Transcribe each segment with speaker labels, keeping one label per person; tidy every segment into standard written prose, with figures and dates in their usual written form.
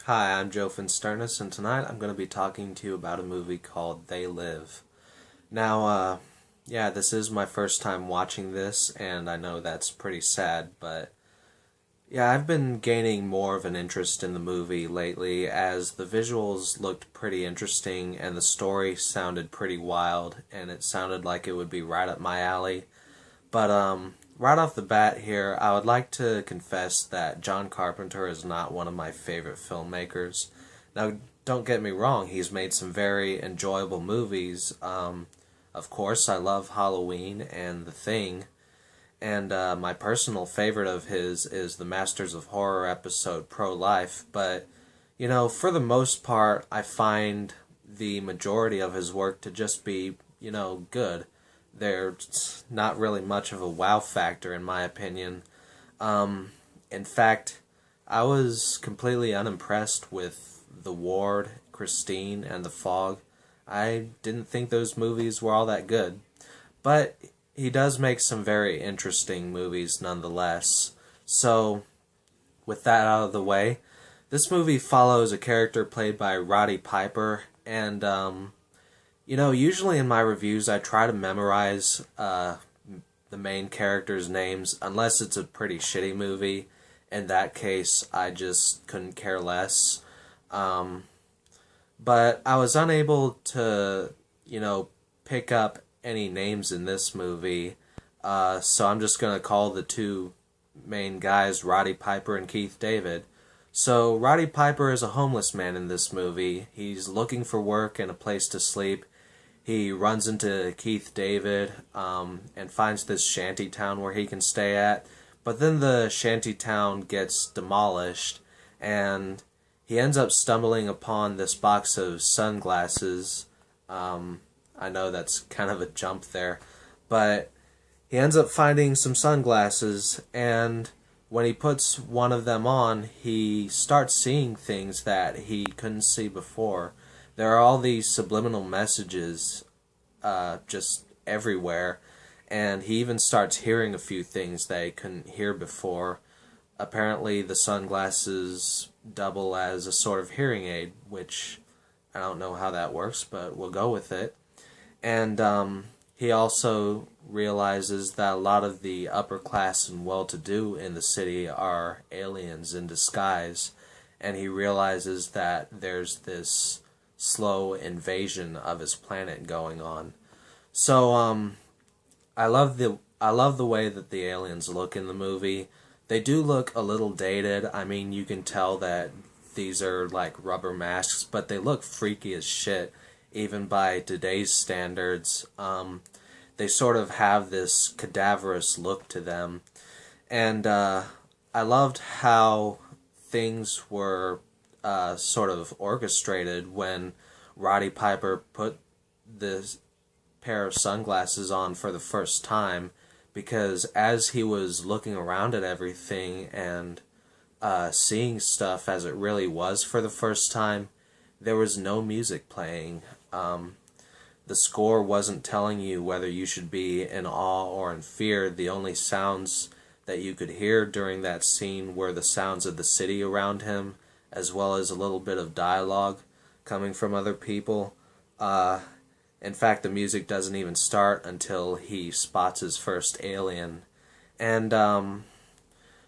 Speaker 1: Hi, I'm Joe Finsternis, and tonight I'm going to be talking to you about a movie called They Live. Now, yeah, this is my first time watching this, and I know that's pretty sad, but yeah, I've been gaining more of an interest in the movie lately as the visuals looked pretty interesting and the story sounded pretty wild, and it sounded like it would be right up my alley. But right off the bat here, I would like to confess that John Carpenter is not one of my favorite filmmakers. Now, don't get me wrong, he's made some very enjoyable movies. Of course, I love Halloween and The Thing, and my personal favorite of his is the Masters of Horror episode Pro-Life, but, for the most part, I find the majority of his work to just be, good. There's not really much of a wow factor, in my opinion. In fact, I was completely unimpressed with The Ward, Christine, and The Fog. I didn't think those movies were all that good. But he does make some very interesting movies nonetheless. So, with that out of the way, this movie follows a character played by Roddy Piper, and usually in my reviews I try to memorize the main characters' names unless it's a pretty shitty movie. In that case, I just couldn't care less. Um, but I was unable to, pick up any names in this movie, so I'm just going to call the two main guys Roddy Piper and Keith David. So, Roddy Piper is a homeless man in this movie. He's looking for work and a place to sleep. He runs into Keith David and finds this shanty town where he can stay at. But then the shanty town gets demolished, and he ends up stumbling upon this box of sunglasses. I know that's kind of a jump there, but he ends up finding some sunglasses, and when he puts one of them on, he starts seeing things that he couldn't see before. There are all these subliminal messages just everywhere, and he even starts hearing a few things that he couldn't hear before. Apparently, the sunglasses double as a sort of hearing aid, which I don't know how that works, but we'll go with it. And he also realizes that a lot of the upper class and well-to-do in the city are aliens in disguise, and he realizes that there's this slow invasion of his planet going on. So I love the way that the aliens look in the movie. They do look a little dated. I mean, you can tell that these are like rubber masks, but they look freaky as shit, even by today's standards. They sort of have this cadaverous look to them. And I loved how things were sort of orchestrated when Roddy Piper put this pair of sunglasses on for the first time, because as he was looking around at everything and seeing stuff as it really was for the first time, there was no music playing. The score wasn't telling you whether you should be in awe or in fear. The only sounds that you could hear during that scene were the sounds of the city around him, as well as a little bit of dialogue coming from other people. In fact, the music doesn't even start until he spots his first alien. And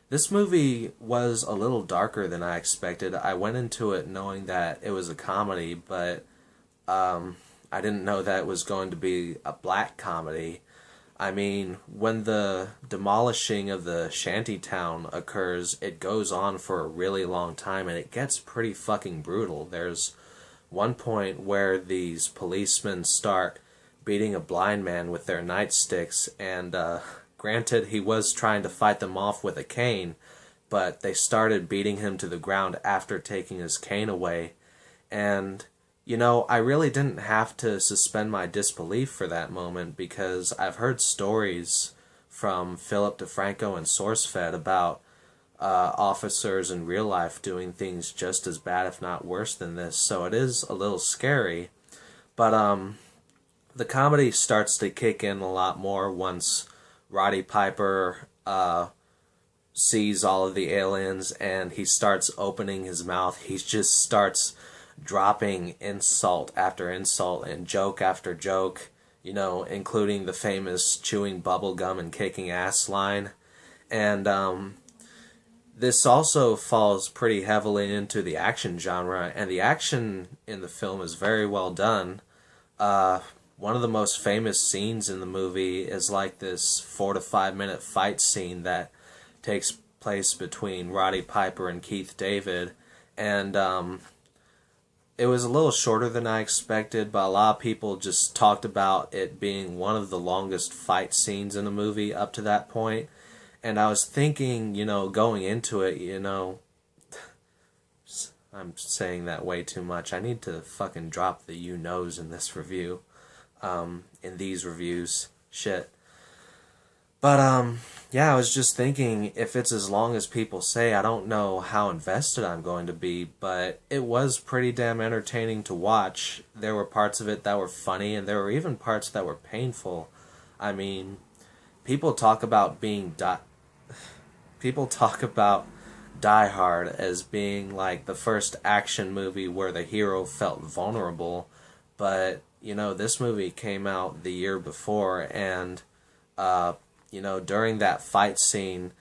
Speaker 1: this movie was a little darker than I expected. I went into it knowing that it was a comedy, but I didn't know that it was going to be a black comedy. I mean, when the demolishing of the shanty town occurs, it goes on for a really long time, and it gets pretty fucking brutal. There's one point where these policemen start beating a blind man with their nightsticks, and granted, he was trying to fight them off with a cane, but they started beating him to the ground after taking his cane away. And I really didn't have to suspend my disbelief for that moment, because I've heard stories from Philip DeFranco and SourceFed about officers in real life doing things just as bad, if not worse than this, so it is a little scary. But the comedy starts to kick in a lot more once Roddy Piper sees all of the aliens and he starts opening his mouth, he just starts dropping insult after insult and joke after joke, including the famous chewing bubblegum and kicking ass line. And this also falls pretty heavily into the action genre, and the action in the film is very well done. One of the most famous scenes in the movie is like this 4 to 5 minute fight scene that takes place between Roddy Piper and Keith David, and it was a little shorter than I expected, but a lot of people just talked about it being one of the longest fight scenes in the movie up to that point. And I was thinking, going into it, I'm saying that way too much. I need to fucking drop the you knows in this review, in these reviews. Shit. But, yeah, I was just thinking, if it's as long as people say, I don't know how invested I'm going to be, but it was pretty damn entertaining to watch. There were parts of it that were funny, and there were even parts that were painful. I mean, people talk about Die Hard as being like the first action movie where the hero felt vulnerable, but, this movie came out the year before, and, during that fight scene,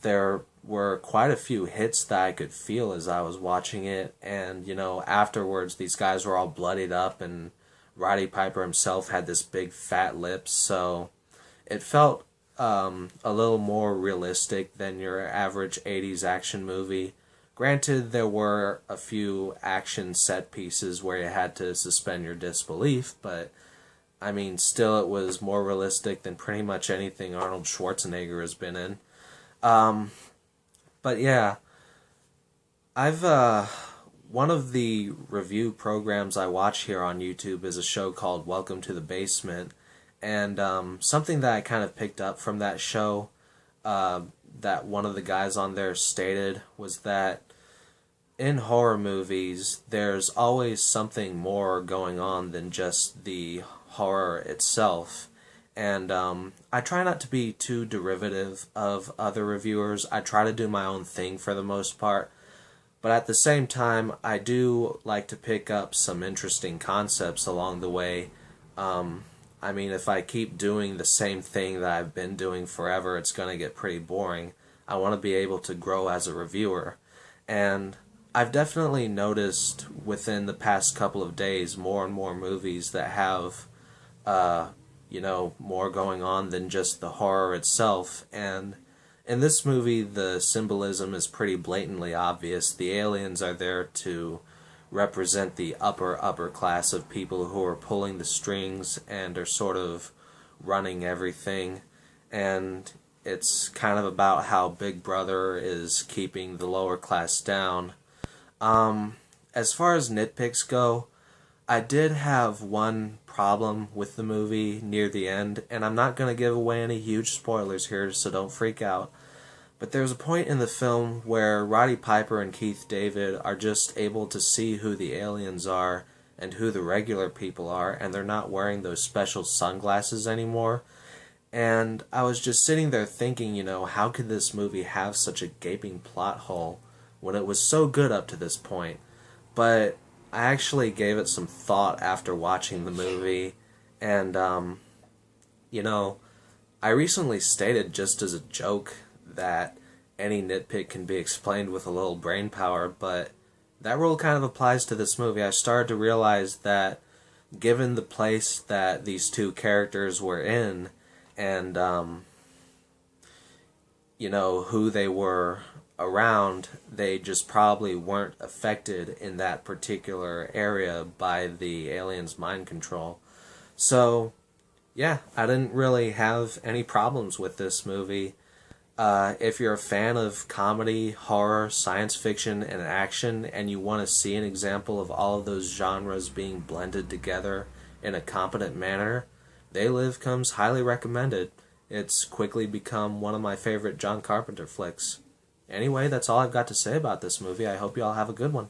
Speaker 1: there were quite a few hits that I could feel as I was watching it, and, afterwards these guys were all bloodied up, and Roddy Piper himself had this big fat lip, so it felt a little more realistic than your average 80s action movie. Granted, there were a few action set pieces where you had to suspend your disbelief, but I mean, still it was more realistic than pretty much anything Arnold Schwarzenegger has been in. But yeah, one of the review programs I watch here on YouTube is a show called Welcome to the Basement, and something that I kind of picked up from that show, that one of the guys on there stated, was that in horror movies, there's always something more going on than just the horror itself. And I try not to be too derivative of other reviewers. I try to do my own thing for the most part. But at the same time, I do like to pick up some interesting concepts along the way. I mean, if I keep doing the same thing that I've been doing forever, it's going to get pretty boring. I want to be able to grow as a reviewer. And I've definitely noticed within the past couple of days more and more movies that have, more going on than just the horror itself. And in this movie, the symbolism is pretty blatantly obvious. The aliens are there to represent the upper class of people who are pulling the strings and are sort of running everything. And it's kind of about how Big Brother is keeping the lower class down. As far as nitpicks go, I did have one problem with the movie near the end, and I'm not going to give away any huge spoilers here, so don't freak out. But there's a point in the film where Roddy Piper and Keith David are just able to see who the aliens are and who the regular people are, and they're not wearing those special sunglasses anymore. And I was just sitting there thinking, how could this movie have such a gaping plot hole when it was so good up to this point? But I actually gave it some thought after watching the movie, and, I recently stated just as a joke that any nitpick can be explained with a little brain power, but that rule kind of applies to this movie. I started to realize that given the place that these two characters were in, and, who they were around, they just probably weren't affected in that particular area by the aliens' mind control. So, yeah, I didn't really have any problems with this movie. If you're a fan of comedy, horror, science fiction, and action, and you want to see an example of all of those genres being blended together in a competent manner, They Live comes highly recommended. It's quickly become one of my favorite John Carpenter flicks. Anyway, that's all I've got to say about this movie. I hope you all have a good one.